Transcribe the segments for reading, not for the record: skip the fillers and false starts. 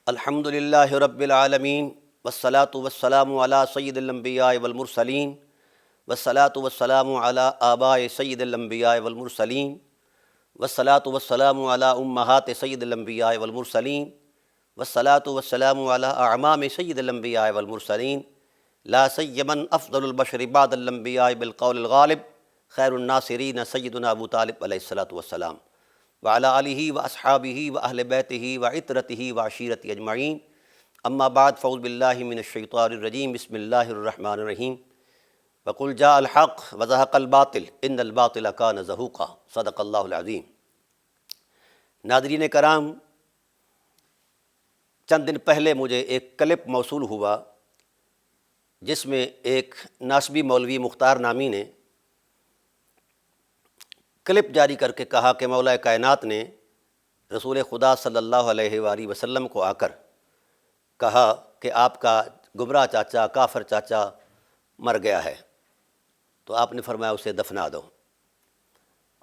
الحمدللہ رب العالمین والصلاة والسلام علی سید الانبیاء والمرسلین والصلاة والسلام علی آباء سید الانبیاء والمرسلین والصلاة والسلام علی امہات سید الانبیاء والمرسلین والصلاة والسلام علی اعمام سید الانبیاء والمرسلین لا سیمن افضل البشر بعد الانبیاء بالقول الغالب خیر الناصرین سیدنا ابو طالب علیہ الصلاۃ والسلام وعلی آلہ واصحابہ واہل بیتہ وعطرتہ وعشیرتہ اجمعین اما بعد فاعوذ باللہ من الشیطان الرجیم بسم اللہ الرحمن الرحیم وقل جاء الحق وزہق الباطل ان الباطل کان زہوقا صدق اللہ العظیم۔ ناظرین کرام، چند دن پہلے مجھے ایک کلپ موصول ہوا جس میں ایک ناسبی مولوی مختار نامی نے کلپ جاری کر کے کہا کہ مولا کائنات نے رسول خدا صلی اللہ علیہ وآلہ وسلم کو آ کر کہا کہ آپ کا گمراہ چاچا کافر چاچا مر گیا ہے، تو آپ نے فرمایا اسے دفنا دو،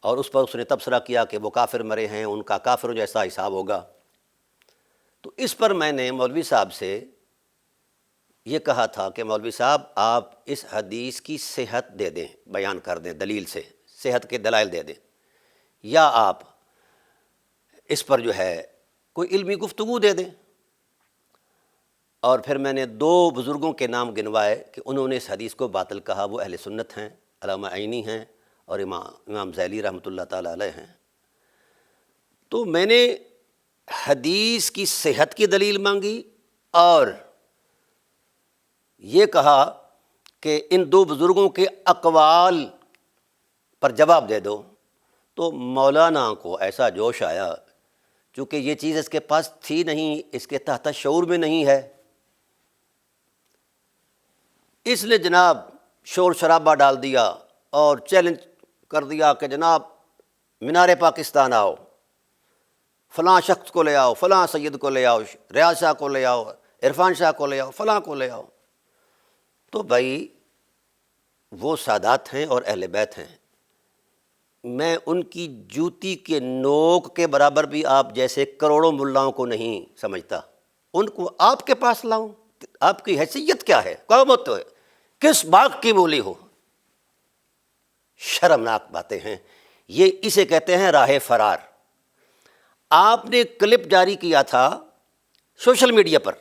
اور اس پر اس نے تبصرہ کیا کہ وہ کافر مرے ہیں، ان کا کافروں جیسا حساب ہوگا۔ تو اس پر میں نے مولوی صاحب سے یہ کہا تھا کہ مولوی صاحب آپ اس حدیث کی صحت دے دیں، بیان کر دیں دلیل سے، صحت کے دلائل دے دیں، یا آپ اس پر جو ہے کوئی علمی گفتگو دے دیں۔ اور پھر میں نے دو بزرگوں کے نام گنوائے کہ انہوں نے اس حدیث کو باطل کہا، وہ اہل سنت ہیں، علامہ عینی ہیں اور امام ذیلی رحمۃ اللہ تعالیٰ علیہ ہیں۔ تو میں نے حدیث کی صحت کی دلیل مانگی اور یہ کہا کہ ان دو بزرگوں کے اقوال پر جواب دے دو۔ تو مولانا کو ایسا جوش آیا، چونکہ یہ چیز اس کے پاس تھی نہیں، اس کے تحت شعور میں نہیں ہے، اس نے جناب شور شرابہ ڈال دیا اور چیلنج کر دیا کہ جناب مینار پاکستان آؤ، فلاں شخص کو لے آؤ، فلاں سید کو لے آؤ، ریاض شاہ کو لے آؤ، عرفان شاہ کو لے آؤ، فلاں کو لے آؤ۔ تو بھائی وہ سادات ہیں اور اہل بیت ہیں، میں ان کی جوتی کے نوک کے برابر بھی آپ جیسے کروڑوں ملاؤں کو نہیں سمجھتا، ان کو آپ کے پاس لاؤں؟ آپ کی حیثیت کیا ہے؟ قومت ہے، کس باغ کی مولی ہو؟ شرمناک باتیں ہیں، یہ اسے کہتے ہیں راہ فرار۔ آپ نے کلپ جاری کیا تھا سوشل میڈیا پر،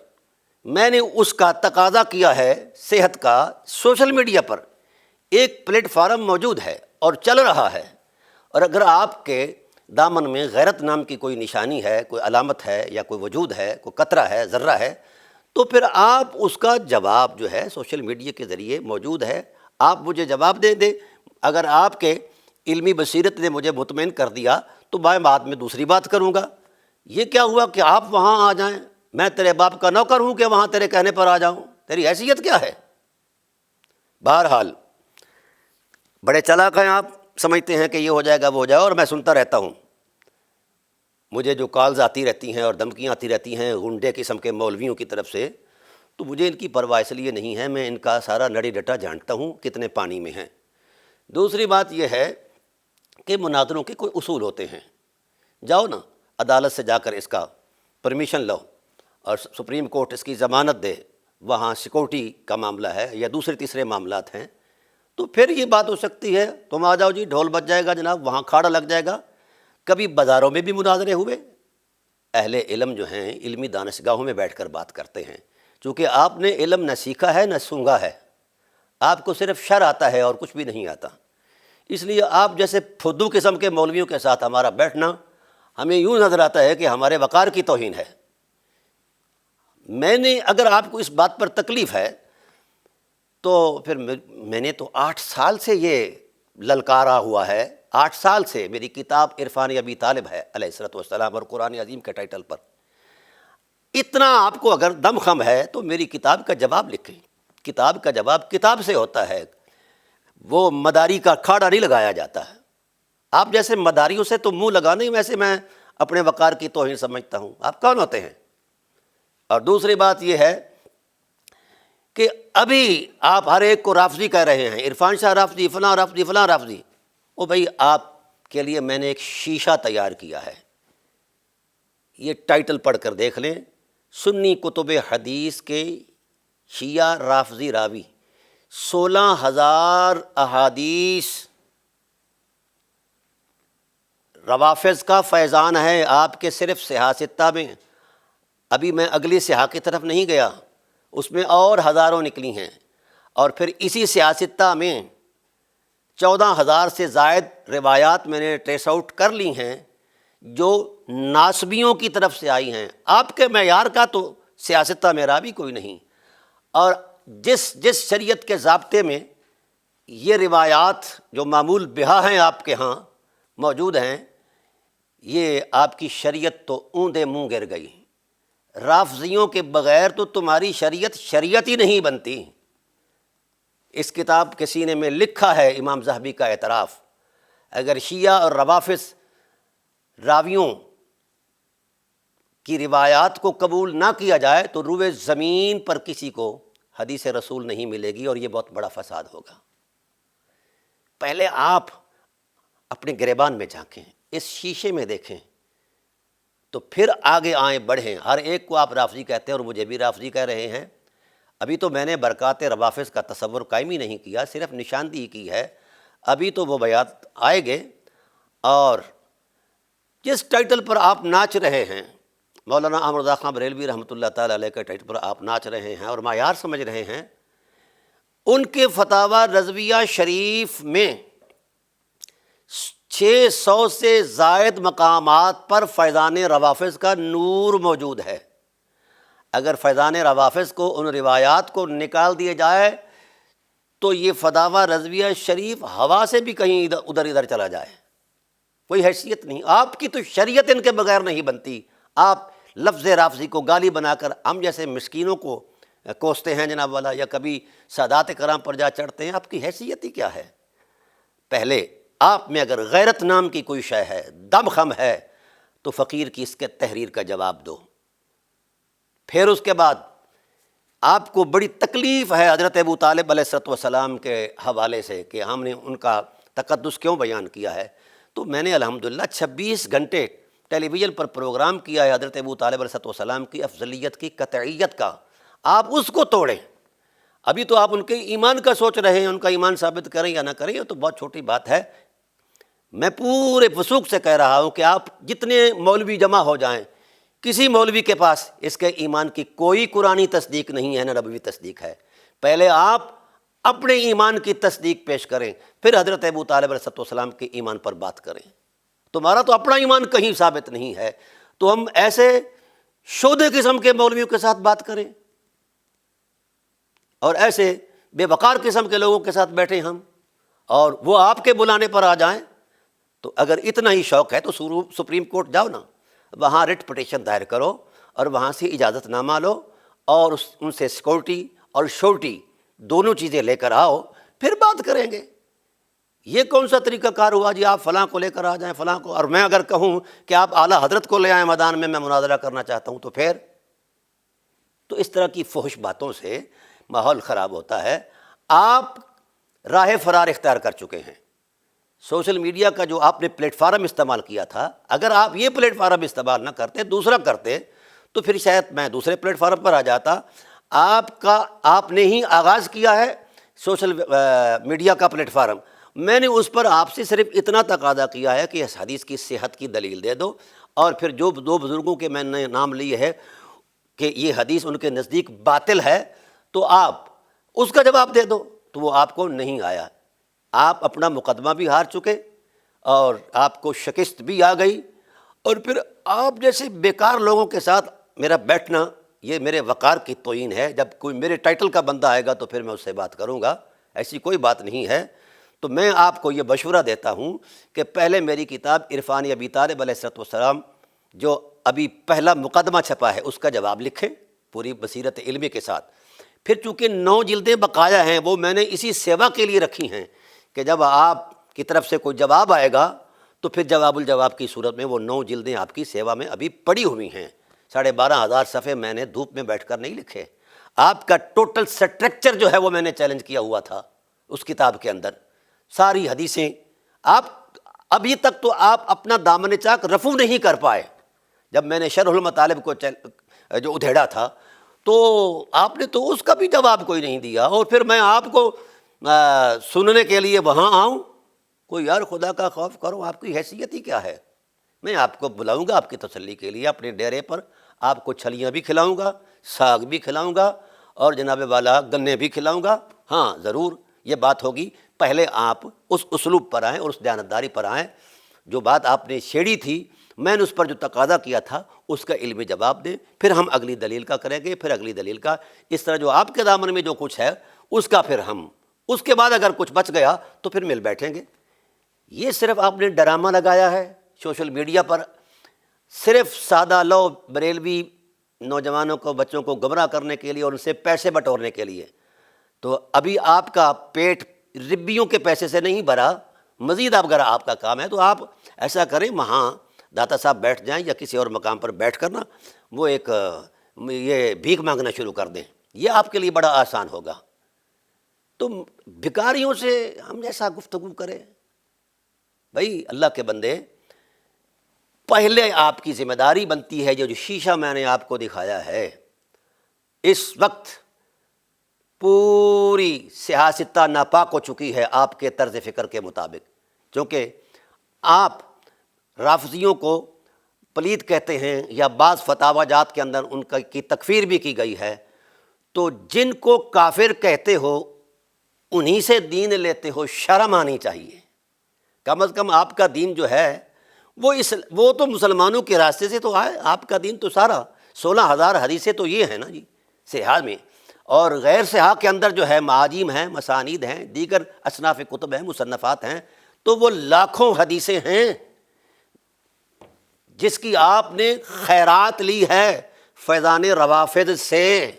میں نے اس کا تقاضا کیا ہے صحت کا، سوشل میڈیا پر ایک پلیٹ فارم موجود ہے اور چل رہا ہے، اور اگر آپ کے دامن میں غیرت نام کی کوئی نشانی ہے، کوئی علامت ہے یا کوئی وجود ہے، کوئی قطرہ ہے، ذرہ ہے، تو پھر آپ اس کا جواب جو ہے سوشل میڈیا کے ذریعے موجود ہے، آپ مجھے جواب دے دیں۔ اگر آپ کے علمی بصیرت نے مجھے مطمئن کر دیا تو میں بعد میں دوسری بات کروں گا۔ یہ کیا ہوا کہ آپ وہاں آ جائیں؟ میں تیرے باپ کا نوکر ہوں کہ وہاں تیرے کہنے پر آ جاؤں؟ تیری حیثیت کیا ہے؟ بہرحال بڑے چلاک ہیں آپ، سمجھتے ہیں کہ یہ ہو جائے گا وہ ہو جائے گا، اور میں سنتا رہتا ہوں، مجھے جو کالز آتی رہتی ہیں اور دھمکیاں آتی رہتی ہیں غنڈے قسم کے مولویوں کی طرف سے، تو مجھے ان کی پرواہ اس لیے نہیں ہے، میں ان کا سارا نڑی ڈٹا جانتا ہوں کتنے پانی میں ہیں۔ دوسری بات یہ ہے کہ مناظروں کے کوئی اصول ہوتے ہیں، جاؤ نا عدالت سے جا کر اس کا پرمیشن لو اور سپریم کورٹ اس کی ضمانت دے، وہاں سیکورٹی کا معاملہ ہے یا دوسرے تیسرے معاملات ہیں، تو پھر یہ بات ہو سکتی ہے، تم آ جاؤ جی، ڈھول بج جائے گا جناب، وہاں کھاڑا لگ جائے گا۔ کبھی بازاروں میں بھی مناظرے ہوئے، اہل علم جو ہیں علمی دانشگاہوں میں بیٹھ کر بات کرتے ہیں، چونکہ آپ نے علم نہ سیکھا ہے نہ سونگا ہے، آپ کو صرف شر آتا ہے اور کچھ بھی نہیں آتا، اس لیے آپ جیسے پھدو قسم کے مولویوں کے ساتھ ہمارا بیٹھنا ہمیں یوں نظر آتا ہے کہ ہمارے وقار کی توہین ہے۔ میں نے اگر آپ کو اس بات پر تکلیف ہے تو پھر میں نے تو 8 سال سے یہ للکارا ہوا ہے، 8 سال سے میری کتاب عرفان ابی طالب ہے علیہ الصلوۃ والسلام اور قرآن عظیم کے ٹائٹل پر۔ اتنا آپ کو اگر دم خم ہے تو میری کتاب کا جواب لکھیں، کتاب کا جواب کتاب سے ہوتا ہے، وہ مداری کا کھاڑا نہیں لگایا جاتا ہے۔ آپ جیسے مداریوں سے تو منہ لگانے، ویسے میں اپنے وقار کی توہین سمجھتا ہوں۔ آپ کون ہوتے ہیں؟ اور دوسری بات یہ ہے کہ ابھی آپ ہر ایک کو رافضی کہہ رہے ہیں، عرفان شاہ رافضی، فلاں رافضی، فلاں رافضی۔ او بھائی، آپ کے لیے میں نے ایک شیشہ تیار کیا ہے، یہ ٹائٹل پڑھ کر دیکھ لیں، سنی کتب حدیث کے شیعہ رافضی راوی 16,000 احادیث روافظ کا فیضان ہے آپ کے صرف صحاح ستہ میں۔ ابھی میں اگلی صحاح کی طرف نہیں گیا، اس میں اور ہزاروں نکلی ہیں، اور پھر اسی صحاح ستہ میں 14,000 سے زائد روایات میں نے ٹریس آؤٹ کر لی ہیں جو ناسبیوں کی طرف سے آئی ہیں۔ آپ کے معیار کا تو صحاح ستہ میں راوی کوئی نہیں، اور جس شریعت کے ضابطے میں یہ روایات جو معمول بہا ہیں آپ کے ہاں موجود ہیں، یہ آپ کی شریعت تو اوندے منہ گر گئی۔ رافضیوں کے بغیر تو تمہاری شریعت شریعت ہی نہیں بنتی۔ اس کتاب کے سینے میں لکھا ہے امام ذہبی کا اعتراف، اگر شیعہ اور روافظ راویوں کی روایات کو قبول نہ کیا جائے تو روئے زمین پر کسی کو حدیث رسول نہیں ملے گی، اور یہ بہت بڑا فساد ہوگا۔ پہلے آپ اپنے گریبان میں جھانکیں، اس شیشے میں دیکھیں، تو پھر آگے آئیں بڑھیں۔ ہر ایک کو آپ رافضی کہتے ہیں اور مجھے بھی رافضی کہہ رہے ہیں۔ ابھی تو میں نے برکات روافظ کا تصور قائم ہی نہیں کیا، صرف نشاندہی کی ہے۔ ابھی تو وہ بیات آئے گے، اور جس ٹائٹل پر آپ ناچ رہے ہیں، مولانا احمد رضا خان بریلوی رحمۃ اللہ تعالیٰ علیہ کے ٹائٹل پر آپ ناچ رہے ہیں اور معیار سمجھ رہے ہیں، ان کے فتاویٰ رضویہ شریف میں 600 سے زائد مقامات پر فیضان روافظ کا نور موجود ہے۔ اگر فیضان روافظ کو ان روایات کو نکال دیے جائے تو یہ فتاویٰ رضویہ شریف ہوا سے بھی کہیں ادھر چلا جائے، کوئی حیثیت نہیں۔ آپ کی تو شریعت ان کے بغیر نہیں بنتی۔ آپ لفظ رافضی کو گالی بنا کر ہم جیسے مسکینوں کو کوستے ہیں جناب والا، یا کبھی سادات کرام پر جا چڑھتے ہیں، آپ کی حیثیت ہی کیا ہے؟ پہلے آپ میں اگر غیرت نام کی کوئی شے ہے، دم خم ہے، تو فقیر کی اس کے تحریر کا جواب دو۔ پھر اس کے بعد آپ کو بڑی تکلیف ہے حضرت ابو طالب علیہ السلام کے حوالے سے کہ ہم نے ان کا تقدس کیوں بیان کیا ہے، تو میں نے الحمدللہ 26 گھنٹے ٹیلی ویژن پر پروگرام کیا ہے حضرت ابو طالب علیہ السلام کی افضلیت کی قطعیت کا۔ آپ اس کو توڑیں۔ ابھی تو آپ ان کے ایمان کا سوچ رہے ہیں، ان کا ایمان ثابت کریں یا نہ کریں، یہ تو بہت چھوٹی بات ہے۔ میں پورے وثوق سے کہہ رہا ہوں کہ آپ جتنے مولوی جمع ہو جائیں، کسی مولوی کے پاس اس کے ایمان کی کوئی قرآنی تصدیق نہیں ہے، نہ نبوی تصدیق ہے۔ پہلے آپ اپنے ایمان کی تصدیق پیش کریں، پھر حضرت ابو طالب علیہ السلام کے ایمان پر بات کریں۔ تمہارا تو اپنا ایمان کہیں ثابت نہیں ہے، تو ہم ایسے شودے قسم کے مولویوں کے ساتھ بات کریں اور ایسے بے وقار قسم کے لوگوں کے ساتھ بیٹھیں ہم، اور وہ آپ کے بلانے پر آ جائیں؟ تو اگر اتنا ہی شوق ہے تو سپریم کورٹ جاؤ نا، وہاں ریٹ پٹیشن دائر کرو اور وہاں سے اجازت نامہ لو، اور ان سے سیکورٹی اور شورٹی دونوں چیزیں لے کر آؤ، پھر بات کریں گے۔ یہ کون سا طریقہ کار ہوا جی آپ فلاں کو لے کر آ جائیں، فلاں کو، اور میں اگر کہوں کہ آپ اعلیٰ حضرت کو لے آئیں میدان میں مناظرہ کرنا چاہتا ہوں، تو پھر تو اس طرح کی فحش باتوں سے ماحول خراب ہوتا ہے۔ آپ راہ فرار اختیار کر چکے ہیں۔ سوشل میڈیا کا جو آپ نے پلیٹ فارم استعمال کیا تھا، اگر آپ یہ پلیٹ فارم استعمال نہ کرتے، دوسرا کرتے، تو پھر شاید میں دوسرے پلیٹ فارم پر آ جاتا۔ آپ نے ہی آغاز کیا ہے سوشل میڈیا کا پلیٹ فارم، میں نے اس پر آپ سے صرف اتنا تقاضا کیا ہے کہ اس حدیث کی صحت کی دلیل دے دو، اور پھر جو دو بزرگوں کے میں نے نام لیے ہے کہ یہ حدیث ان کے نزدیک باطل ہے، تو آپ اس کا جواب دے دو، تو وہ آپ کو نہیں آیا۔ آپ اپنا مقدمہ بھی ہار چکے اور آپ کو شکست بھی آ گئی، اور پھر آپ جیسے بیکار لوگوں کے ساتھ میرا بیٹھنا یہ میرے وقار کی توہین ہے۔ جب کوئی میرے ٹائٹل کا بندہ آئے گا تو پھر میں اس سے بات کروں گا، ایسی کوئی بات نہیں ہے۔ تو میں آپ کو یہ مشورہ دیتا ہوں کہ پہلے میری کتاب عرفان ابی طالب علیہ السلام جو ابھی پہلا مقدمہ چھپا ہے اس کا جواب لکھیں پوری بصیرت علمی کے ساتھ۔ پھر چونکہ 9 جلدیں بقایا ہیں، وہ میں نے اسی سیوا کے لیے رکھی ہیں کہ جب آپ کی طرف سے کوئی جواب آئے گا تو پھر جواب الجواب کی صورت میں وہ 9 جلدیں آپ کی سیوا میں ابھی پڑی ہوئی ہیں۔ 12,500 صفحے میں نے دھوپ میں بیٹھ کر نہیں لکھے۔ آپ کا ٹوٹل سٹرکچر جو ہے وہ میں نے چیلنج کیا ہوا تھا اس کتاب کے اندر، ساری حدیثیں۔ آپ ابھی تک تو آپ اپنا دامن چاک رفو نہیں کر پائے۔ جب میں نے شرح المطالب کو جو ادھیڑا تھا، تو آپ نے تو اس کا بھی جواب کوئی نہیں دیا، اور پھر میں آپ کو سننے کے لیے وہاں آؤں؟ کوئی یار خدا کا خوف کرو، آپ کی حیثیت ہی کیا ہے؟ میں آپ کو بلاؤں گا آپ کی تسلی کے لیے اپنے ڈیرے پر، آپ کو چھلیاں بھی کھلاؤں گا، ساگ بھی کھلاؤں گا، اور جناب والا گنے بھی کھلاؤں گا۔ ہاں ضرور یہ بات ہوگی، پہلے آپ اس اسلوب پر آئیں اور اس دیانتداری پر آئیں۔ جو بات آپ نے چھیڑی تھی، میں نے اس پر جو تقاضا کیا تھا اس کا علمی جواب دیں، پھر ہم اگلی دلیل کا کریں گے، پھر اگلی دلیل کا، اس طرح جو آپ کے دامن میں جو کچھ ہے اس کا پھر ہم، اس کے بعد اگر کچھ بچ گیا تو پھر مل بیٹھیں گے۔ یہ صرف آپ نے ڈرامہ لگایا ہے سوشل میڈیا پر، صرف سادہ لو بریلوی نوجوانوں کو، بچوں کو گمراہ کرنے کے لیے اور ان سے پیسے بٹورنے کے لیے۔ تو ابھی آپ کا پیٹ ربیوں کے پیسے سے نہیں بھرا، مزید اگر آپ کا کام ہے تو آپ ایسا کریں، وہاں داتا صاحب بیٹھ جائیں یا کسی اور مقام پر بیٹھ کر نا وہ ایک یہ بھیک مانگنا شروع کر دیں، یہ آپ کے لیے بڑا آسان ہوگا۔ تو بھکاریوں سے ہم ایسا گفتگو کریں؟ بھائی اللہ کے بندے، پہلے آپ کی ذمہ داری بنتی ہے، جو شیشہ میں نے آپ کو دکھایا ہے، اس وقت پوری سیاستہ ناپاک ہو چکی ہے آپ کے طرز فکر کے مطابق، کیونکہ آپ رافضیوں کو پلید کہتے ہیں، یا بعض فتاوی جات کے اندر ان کی تکفیر بھی کی گئی ہے، تو جن کو کافر کہتے ہو انہی سے دین لیتے ہو، شرم آنی چاہیے۔ کم از کم آپ کا دین جو ہے وہ تو مسلمانوں کے راستے سے تو آئے، آپ کا دین تو سارا 16,000 حدیثیں تو یہ ہیں نا جی صحاح میں، اور غیر صحاح کے اندر جو ہے معاجم ہیں، مسانید ہیں، دیگر اصناف کتب ہیں، مصنفات ہیں، تو وہ لاکھوں حدیثیں ہیں جس کی آپ نے خیرات لی ہے فیضان روافض سے۔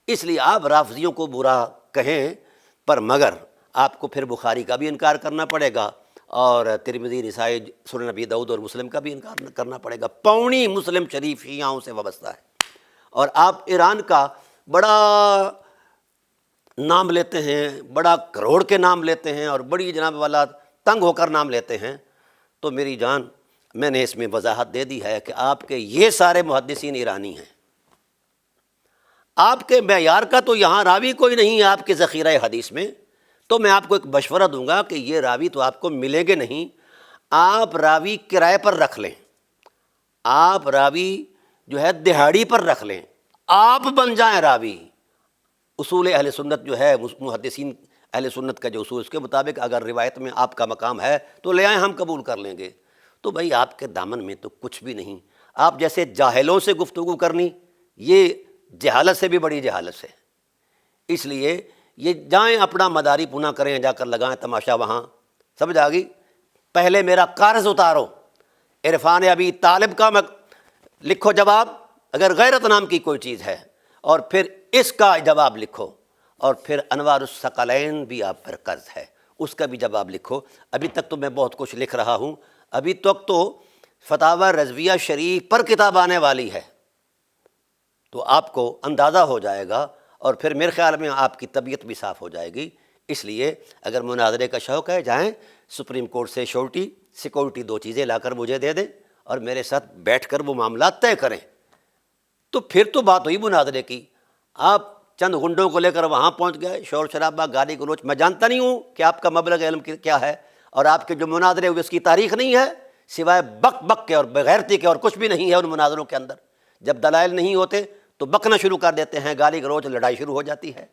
اس لیے آپ رافضیوں کو برا کہیں، پر مگر آپ کو پھر بخاری کا بھی انکار کرنا پڑے گا، اور ترمذی، نسائی، سنن نبی داؤد اور مسلم کا بھی انکار کرنا پڑے گا۔ پونی مسلم شریف شیعوں سے وابستہ ہے، اور آپ ایران کا بڑا نام لیتے ہیں، بڑا کروڑ کے نام لیتے ہیں، اور بڑی جناب والا تنگ ہو کر نام لیتے ہیں۔ تو میری جان، میں نے اس میں وضاحت دے دی ہے کہ آپ کے یہ سارے محدثین ایرانی ہیں، آپ کے معیار کا تو یہاں راوی کوئی نہیں ہے آپ کے ذخیرہ حدیث میں۔ تو میں آپ کو ایک مشورہ دوں گا کہ یہ راوی تو آپ کو ملیں گے نہیں، آپ راوی کرائے پر رکھ لیں، آپ راوی جو ہے دہاڑی پر رکھ لیں، آپ بن جائیں راوی۔ اصول اہل سنت جو ہے، محدثین اہل سنت کا جو اصول، اس کے مطابق اگر روایت میں آپ کا مقام ہے تو لے آئیں، ہم قبول کر لیں گے۔ تو بھائی آپ کے دامن میں تو کچھ بھی نہیں، آپ جیسے جاہلوں سے گفتگو کرنی، یہ جہالت سے بھی بڑی جہالت ہے۔ اس لیے یہ جائیں اپنا مداری پونا کریں، جا کر لگائیں تماشا وہاں، سمجھ آ گئی؟ پہلے میرا قرض اتارو، عرفان ابی طالب کا لکھو جواب اگر غیرت نام کی کوئی چیز ہے، اور پھر اس کا جواب لکھو، اور پھر انوار الثقلین بھی آپ پر قرض ہے، اس کا بھی جواب لکھو۔ ابھی تک تو میں بہت کچھ لکھ رہا ہوں، ابھی تک تو فتاوی رضویہ شریف پر کتاب آنے والی ہے، تو آپ کو اندازہ ہو جائے گا، اور پھر میرے خیال میں آپ کی طبیعت بھی صاف ہو جائے گی۔ اس لیے اگر مناظرے کا شوق ہے، جائیں سپریم کورٹ سے سیکورٹی 2 چیزیں لا کر مجھے دے دیں، اور میرے ساتھ بیٹھ کر وہ معاملات طے کریں، تو پھر تو بات ہوئی مناظرے کی۔ آپ چند غنڈوں کو لے کر وہاں پہنچ گئے، شور شرابہ، گالی گلوچ، میں جانتا نہیں ہوں کہ آپ کا مبلغ علم کیا ہے، اور آپ کے جو مناظرے ہوئے اس کی تاریخ نہیں ہے، سوائے بک بک کے اور بغیرتی کے اور کچھ بھی نہیں ہے ان مناظروں کے اندر۔ جب دلائل نہیں ہوتے تو بکنا شروع کر دیتے ہیں، گالی گلوچ، لڑائی شروع ہو جاتی ہے۔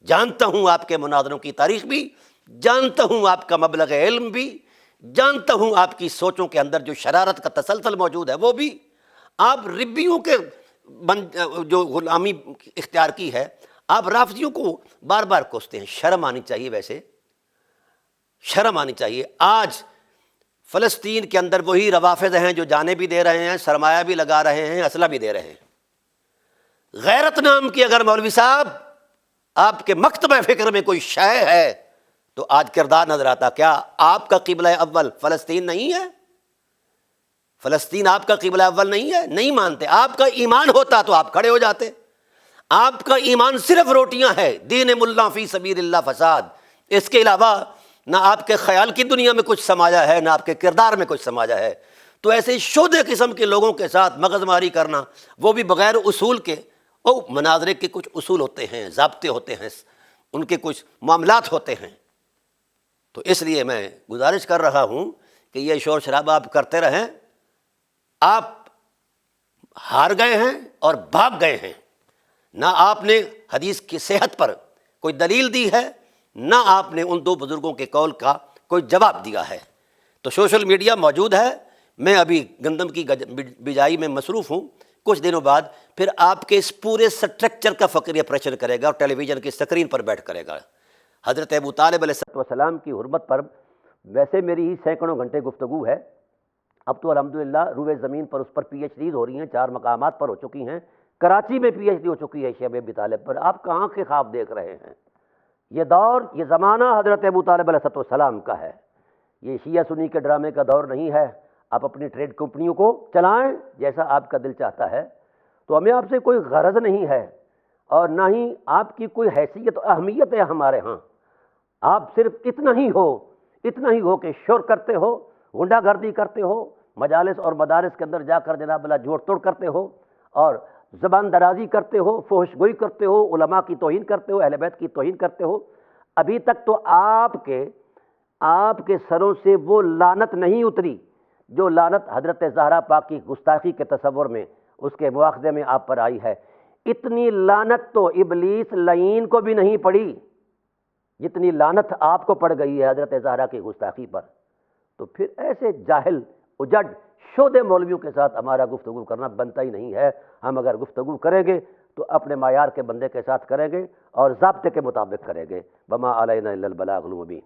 جانتا ہوں آپ کے مناظروں کی تاریخ بھی، جانتا ہوں آپ کا مبلغ علم بھی، جانتا ہوں آپ کی سوچوں کے اندر جو شرارت کا تسلسل موجود ہے وہ بھی۔ آپ ربیوں کے جو غلامی اختیار کی ہے، آپ رافضیوں کو بار بار کوستے ہیں، شرم آنی چاہیے، ویسے شرم آنی چاہیے۔ آج فلسطین کے اندر وہی روافض ہیں جو جانیں بھی دے رہے ہیں، سرمایہ بھی لگا رہے ہیں، اسلحہ بھی دے رہے ہیں۔ غیرت نام کی اگر مولوی صاحب آپ کے مکتبہ فکر میں کوئی شے ہے تو آج کردار نظر آتا۔ کیا آپ کا قبلہ اول فلسطین نہیں ہے؟ فلسطین آپ کا قبلہ اول نہیں ہے؟ نہیں مانتے؟ آپ کا ایمان ہوتا تو آپ کھڑے ہو جاتے۔ آپ کا ایمان صرف روٹیاں ہے، دین ملا فی سبیل اللہ فساد، اس کے علاوہ نہ آپ کے خیال کی دنیا میں کچھ سمایا ہے، نہ آپ کے کردار میں کچھ سمایا ہے۔ تو ایسے شودہ قسم کے لوگوں کے ساتھ مغز ماری کرنا، وہ بھی بغیر اصول کے، مناظرے کے کچھ اصول ہوتے ہیں، ضابطے ہوتے ہیں، ان کے کچھ معاملات ہوتے ہیں۔ تو اس لیے میں گزارش کر رہا ہوں کہ یہ شور شرابہ آپ کرتے رہیں، آپ ہار گئے ہیں اور بھاگ گئے ہیں۔ نہ آپ نے حدیث کی صحت پر کوئی دلیل دی ہے، نہ آپ نے ان دو بزرگوں کے قول کا کوئی جواب دیا ہے۔ تو سوشل میڈیا موجود ہے، میں ابھی گندم کی بجائی میں مصروف ہوں، کچھ دنوں بعد پھر آپ کے اس پورے سٹرکچر کا فقری اپریشن کرے گا اور ٹیلی ویژن کی اسکرین پر بیٹھ کرے گا۔ حضرت ابو طالب علیہ السلام کی حرمت پر ویسے میری ہی سینکڑوں گھنٹے گفتگو ہے، اب تو الحمدللہ روئے زمین پر اس پر پی ایچ ڈیز ہو رہی ہیں، 4 مقامات پر ہو چکی ہیں، کراچی میں پی ایچ ڈی ہو چکی ہے شیخ ابی طالب پر۔ آپ کہاں کے خواب دیکھ رہے ہیں؟ یہ دور، یہ زمانہ حضرت ابو طالب علیہ السلام کا ہے، یہ شیعہ سنی کے ڈرامے کا دور نہیں ہے۔ آپ اپنی ٹریڈ کمپنیوں کو چلائیں جیسا آپ کا دل چاہتا ہے، تو ہمیں آپ سے کوئی غرض نہیں ہے اور نہ ہی آپ کی کوئی حیثیت و اہمیت ہے ہمارے ہاں۔ آپ صرف اتنا ہی ہو کہ شور کرتے ہو، غنڈہ گردی کرتے ہو، مجالس اور مدارس کے اندر جا کر جناب اللہ جوڑ توڑ کرتے ہو اور زبان درازی کرتے ہو، فحش گوئی کرتے ہو، علماء کی توہین کرتے ہو، اہل بیت کی توہین کرتے ہو۔ ابھی تک تو آپ کے سروں سے وہ لعنت نہیں اتری جو لعنت حضرت زہرا پاک کی گستاخی کے تصور میں، اس کے مواخذے میں آپ پر آئی ہے۔ اتنی لعنت تو ابلیس لعین کو بھی نہیں پڑی جتنی لعنت آپ کو پڑ گئی ہے حضرت زہرا کی گستاخی پر۔ تو پھر ایسے جاہل اجڑ شودہ مولویوں کے ساتھ ہمارا گفتگو کرنا بنتا ہی نہیں ہے۔ ہم اگر گفتگو کریں گے تو اپنے معیار کے بندے کے ساتھ کریں گے اور ضابطے کے مطابق کریں گے۔ وما علینا الا البلاغ المبین۔